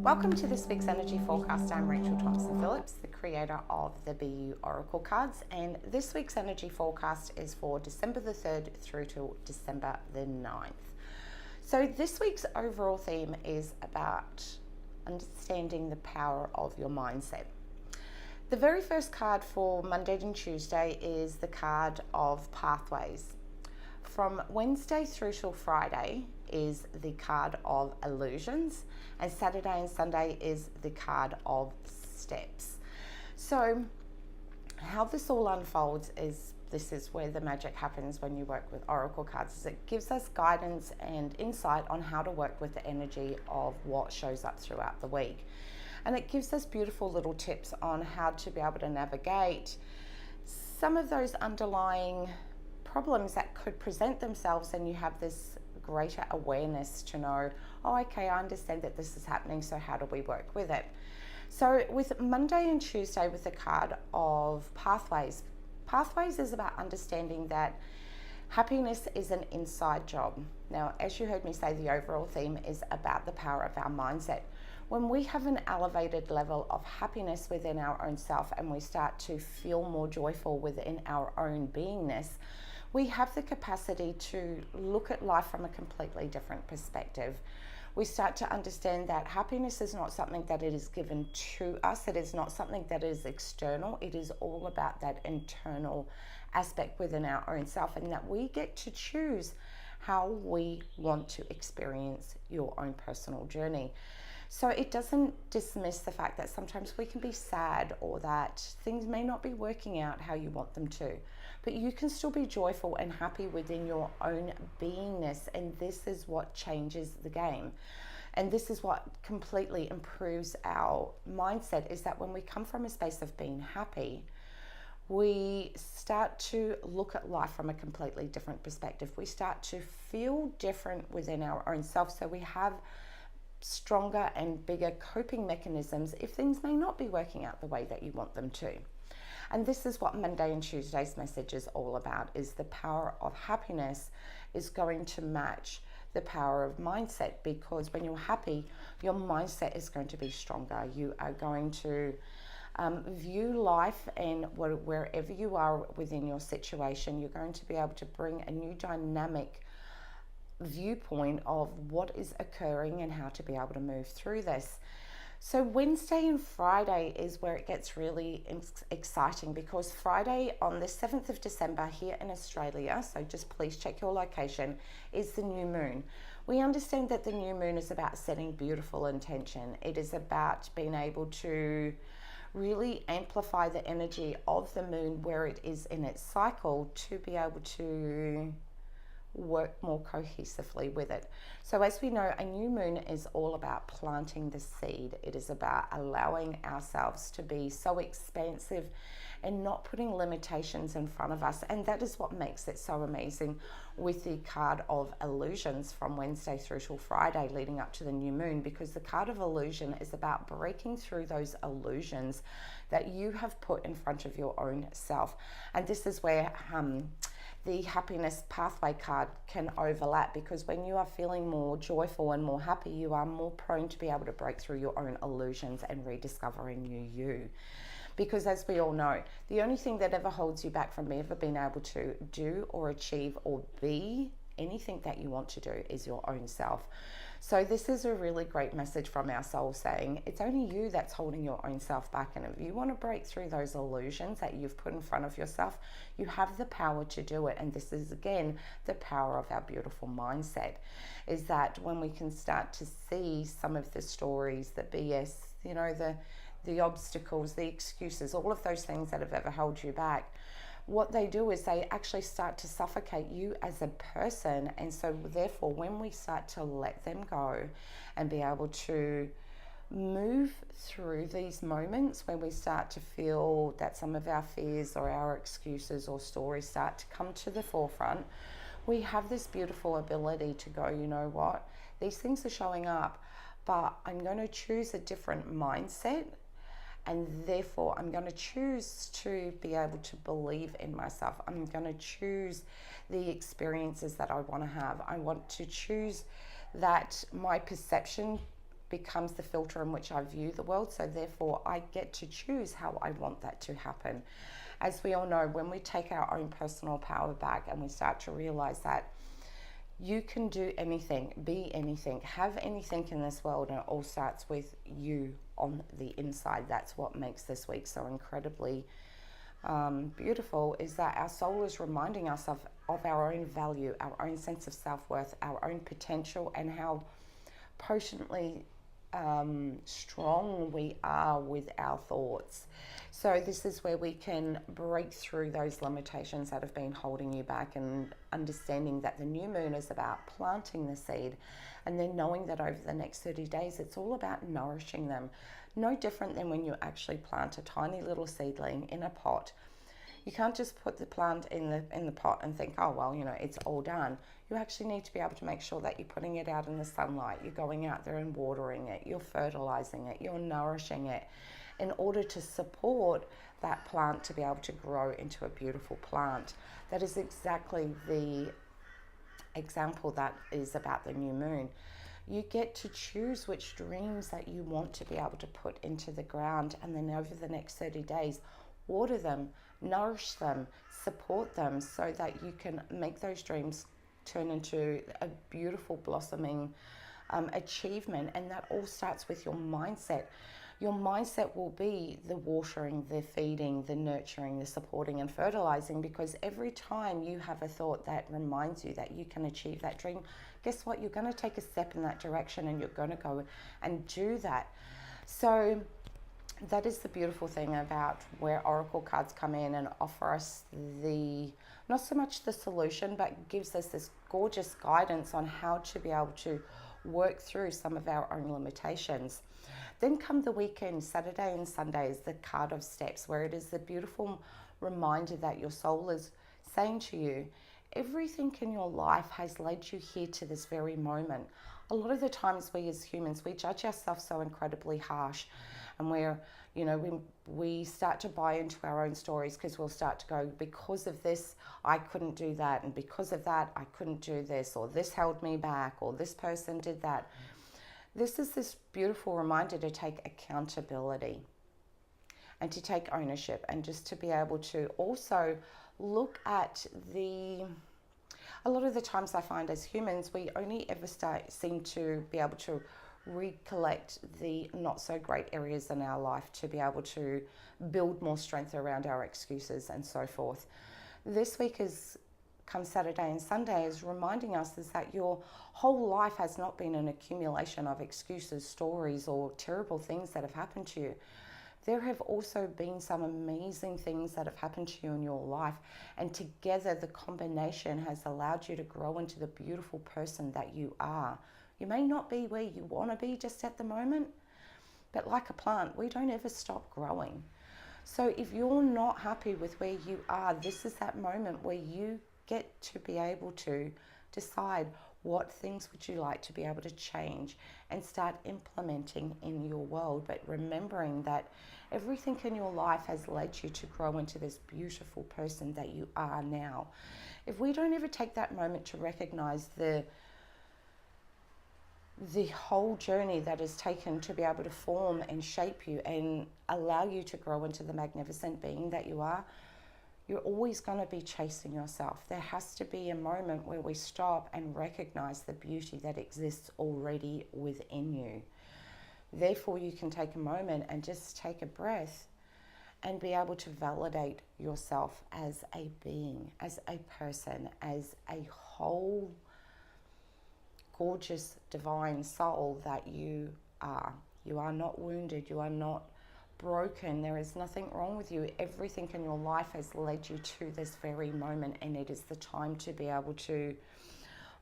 Welcome to this week's Energy Forecast. I'm Rachel Thompson-Phillips, the creator of the BU Oracle cards, and this week's Energy Forecast is for December the 3rd through to December the 9th. So this week's overall theme is about understanding the power of your mindset. The very first card for Monday and Tuesday is the card of pathways. From Wednesday through till Friday is the card of illusions, and Saturday and Sunday is the card of steps. So how this all unfolds is this is where the magic happens when you work with oracle cards, is it gives us guidance and insight on how to work with the energy of what shows up throughout the week. And it gives us beautiful little tips on how to be able to navigate some of those underlying problems that could present themselves, and you have this greater awareness to know, oh, okay, I understand that this is happening, so how do we work with it? So with Monday and Tuesday, with the card of pathways, pathways is about understanding that happiness is an inside job. Now, as you heard me say, the overall theme is about the power of our mindset. When we have an elevated level of happiness within our own self, and we start to feel more joyful within our own beingness, we have the capacity to look at life from a completely different perspective. We start to understand that happiness is not something that it is given to us. It is not something that is external. It is all about that internal aspect within our own self, and that we get to choose how we want to experience your own personal journey. So it doesn't dismiss the fact that sometimes we can be sad, or that things may not be working out how you want them to, but you can still be joyful and happy within your own beingness. And this is what changes the game. And this is what completely improves our mindset, is that when we come from a space of being happy, we start to look at life from a completely different perspective. We start to feel different within our own self. So we have stronger and bigger coping mechanisms if things may not be working out the way that you want them to. And this is what Monday and Tuesday's message is all about, is the power of happiness is going to match the power of mindset, because when you're happy, your mindset is going to be stronger. You are going to view life, and wherever you are within your situation, you're going to be able to bring a new dynamic viewpoint of what is occurring and how to be able to move through this. So Wednesday and Friday is where it gets really exciting, because Friday on the 7th of December here in Australia, so just please check your location, is the new moon. We understand that the new moon is about setting beautiful intention. It is about being able to really amplify the energy of the moon where it is in its cycle, to be able to work more cohesively with it. So as we know, a new moon is all about planting the seed. It is about allowing ourselves to be so expansive and not putting limitations in front of us. And that is what makes it so amazing with the card of illusions from Wednesday through till Friday leading up to the new moon, because the card of illusion is about breaking through those illusions that you have put in front of your own self. And this is where the happiness pathway card can overlap, because when you are feeling more joyful and more happy, you are more prone to be able to break through your own illusions and rediscovering you. Because as we all know, the only thing that ever holds you back from ever being able to do or achieve or be anything that you want to do is your own self. So this is a really great message from our soul, saying it's only you that's holding your own self back. And if you want to break through those illusions that you've put in front of yourself, you have the power to do it. And this is, again, the power of our beautiful mindset, is that when we can start to see some of the stories, the BS, you know, the obstacles, the excuses, all of those things that have ever held you back, what they do is they actually start to suffocate you as a person. And so therefore, when we start to let them go and be able to move through these moments when we start to feel that some of our fears or our excuses or stories start to come to the forefront, we have this beautiful ability to go, you know what, these things are showing up, but I'm going to choose a different mindset. And therefore, I'm going to choose to be able to believe in myself. I'm going to choose the experiences that I want to have. I want to choose that my perception becomes the filter in which I view the world. So therefore I get to choose how I want that to happen. As we all know, when we take our own personal power back and we start to realize that you can do anything, be anything, have anything in this world, and it all starts with you on the inside. That's what makes this week so incredibly beautiful, is that our soul is reminding us of our own value, our own sense of self-worth, our own potential, and how potently strong we are with our thoughts. So this is where we can break through those limitations that have been holding you back, and understanding that the new moon is about planting the seed, and then knowing that over the next 30 days it's all about nourishing them. No different than when you actually plant a tiny little seedling in a pot. You can't just put the plant in the pot and think, oh well, you know, it's all done. You actually need to be able to make sure that you're putting it out in the sunlight, you're going out there and watering it, you're fertilizing it, you're nourishing it, in order to support that plant to be able to grow into a beautiful plant. That is exactly the example that is about the new moon. You get to choose which dreams that you want to be able to put into the ground, and then over the next 30 days, water them, nourish them, support them, so that you can make those dreams turn into a beautiful blossoming achievement. And that all starts with your mindset. Your mindset will be the watering, the feeding, the nurturing, the supporting and fertilizing, because every time you have a thought that reminds you that you can achieve that dream, guess what? You're going to take a step in that direction, and you're going to go and do that. So that is the beautiful thing about where oracle cards come in and offer us not so much the solution, but gives us this gorgeous guidance on how to be able to work through some of our own limitations. Then come the weekend, Saturday and Sunday is the card of steps, where it is the beautiful reminder that your soul is saying to you, everything in your life has led you here to this very moment. A lot of the times we as humans, we judge ourselves so incredibly harsh, and we start to buy into our own stories, because we'll start to go, because of this I couldn't do that, and because of that I couldn't do this, or this held me back, or this person did that. This is this beautiful reminder to take accountability and to take ownership, and just to be able to also look at a lot of the times I find as humans, we only ever seem to be able to recollect the not so great areas in our life to be able to build more strength around our excuses and so forth. This week come Saturday and Sunday is reminding us is that your whole life has not been an accumulation of excuses, stories, or terrible things that have happened to you. There have also been some amazing things that have happened to you in your life, and together the combination has allowed you to grow into the beautiful person that you are. You may not be where you want to be just at the moment, but like a plant, we don't ever stop growing. So if you're not happy with where you are, this is that moment where you get to be able to decide what things would you like to be able to change and start implementing in your world. But remembering that everything in your life has led you to grow into this beautiful person that you are now. If we don't ever take that moment to recognize the whole journey that is taken to be able to form and shape you and allow you to grow into the magnificent being that you are, you're always going to be chasing yourself. There has to be a moment where we stop and recognize the beauty that exists already within you. Therefore, you can take a moment and just take a breath and be able to validate yourself as a being, as a person, as a whole gorgeous divine soul that you are. You are not wounded. You are not broken. There is nothing wrong with you. Everything in your life has led you to this very moment, and it is the time to be able to,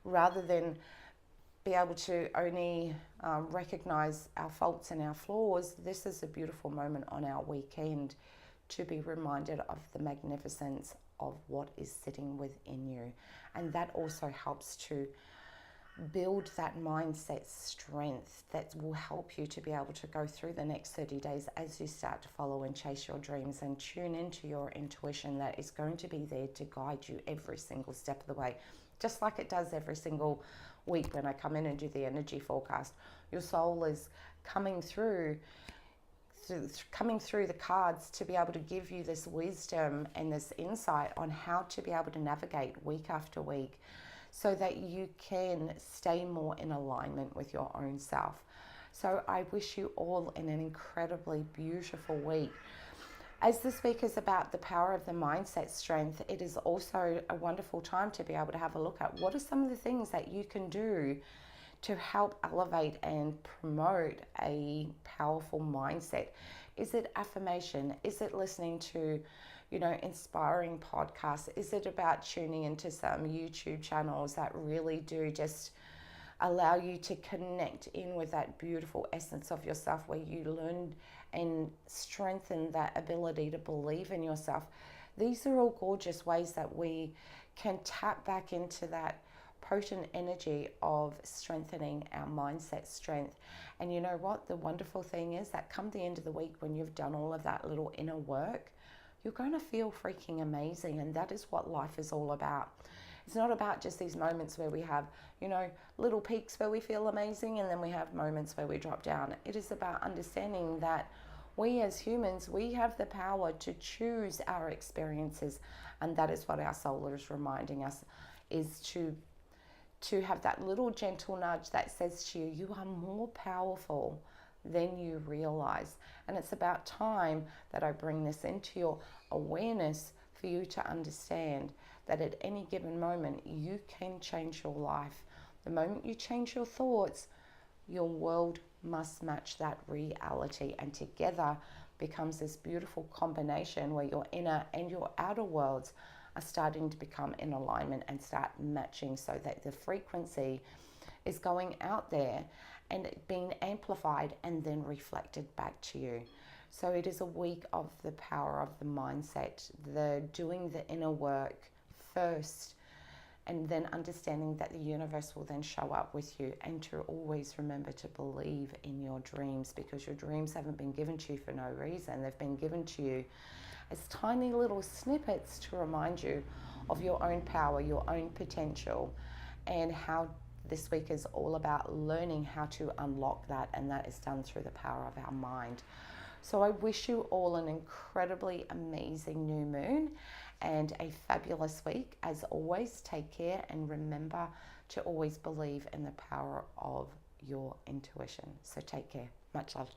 rather than be able to only recognize our faults and our flaws, this is a beautiful moment on our weekend to be reminded of the magnificence of what is sitting within you. And that also helps to build that mindset strength that will help you to be able to go through the next 30 days as you start to follow and chase your dreams and tune into your intuition that is going to be there to guide you every single step of the way, just like it does every single week when I come in and do the energy forecast. Your soul is coming through the cards to be able to give you this wisdom and this insight on how to be able to navigate week after week so that you can stay more in alignment with your own self. So I wish you all an incredibly beautiful week. As this week is about the power of the mindset strength, it is also a wonderful time to be able to have a look at what are some of the things that you can do to help elevate and promote a powerful mindset. Is it affirmation? Is it listening to, inspiring podcasts? Is it about tuning into some YouTube channels that really do just allow you to connect in with that beautiful essence of yourself, where you learn and strengthen that ability to believe in yourself? These are all gorgeous ways that we can tap back into that potent energy of strengthening our mindset strength. And you know what? The wonderful thing is that come the end of the week, when you've done all of that little inner work, you're going to feel freaking amazing. And that is what life is all about. It's not about just these moments where we have, little peaks where we feel amazing and then we have moments where we drop down. It is about understanding that we as humans, we have the power to choose our experiences. And that is what our soul is reminding us, is to have that little gentle nudge that says to you, you are more powerful than you realize. And it's about time that I bring this into your awareness for you to understand that at any given moment, you can change your life. The moment you change your thoughts, your world must match that reality. And together becomes this beautiful combination where your inner and your outer worlds are starting to become in alignment and start matching, so that the frequency is going out there and being amplified and then reflected back to you. So it is a week of the power of the mindset, the doing the inner work first, and then understanding that the universe will then show up with you. And to always remember to believe in your dreams, because your dreams haven't been given to you for no reason. They've been given to you as tiny little snippets to remind you of your own power, your own potential, and how this week is all about learning how to unlock that, and that is done through the power of our mind. So I wish you all an incredibly amazing new moon and a fabulous week. As always, take care and remember to always believe in the power of your intuition. So take care. Much love.